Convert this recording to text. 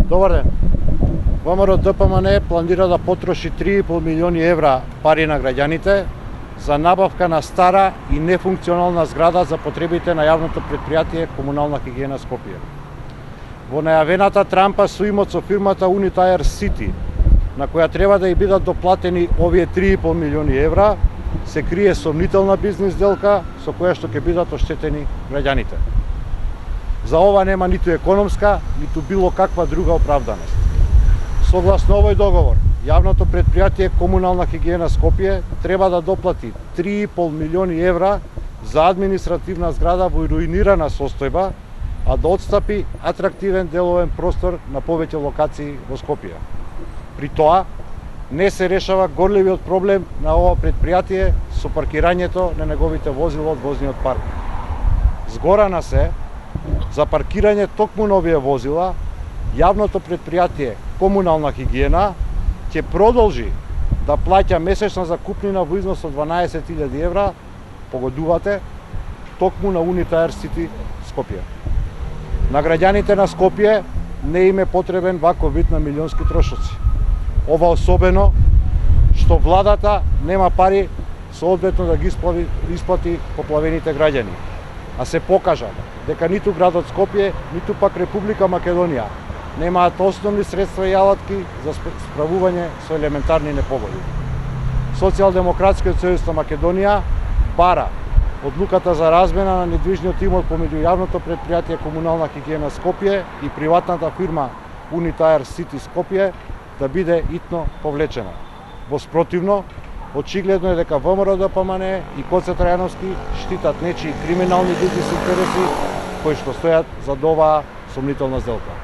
Добар ден. ВМРО ДПМН планира да потроши 3,5 милиони евра пари на граѓаните за набавка на стара и нефункционална зграда за потребите на јавното предпријатие Комунална хигиена Скопје. Во најавената трампа со имот со фирмата Unitire City, на која треба да ја бидат доплатени овие 3,5 милиони евра, се крие сомнителна бизнис делка со која што ќе бидат оштетени граѓаните. За ова нема ниту економска, ниту било каква друга оправданост. Согласно овој договор, јавното предпријатие Комунална хигиена Скопје треба да доплати 3,5 милиони евра за административна зграда во руинирана состојба, а да отстапи атрактивен деловен простор на повеќе локации во Скопје. При тоа, не се решава горливиот проблем на ова предпријатие со паркирањето на неговите возила од возниот парк. Згорана се, за паркирање токму на овие возила, јавното предпријатие Комунална хигиена ќе продолжи да плаќа месечна закупнина во износ од 12.000 евра, погодувате, токму на Unitire City Скопје. На граѓаните на Скопје не им е потребен ваков вид на милионски трошоци. Ова особено што владата нема пари соодветно да ги исплати поплавените граѓани. А се покажа дека ниту градот Скопје, ниту пак Република Македонија немаат основни средства и алатки за справување со елементарни непогоди. Социјалдемократскиот сојуз на Македонија бара одлуката за размена на недвижниот имот помеѓу јавното предпријатие Комунална хигиена Скопје и приватната фирма Unitire City Скопје да биде итно повлечена. Во спротивно, очигледно е дека ВМРО ДПМН и Гоце Трајановски штитат нечии криминални бизнис интереси кои што стојат зад оваа сомнителна сделка.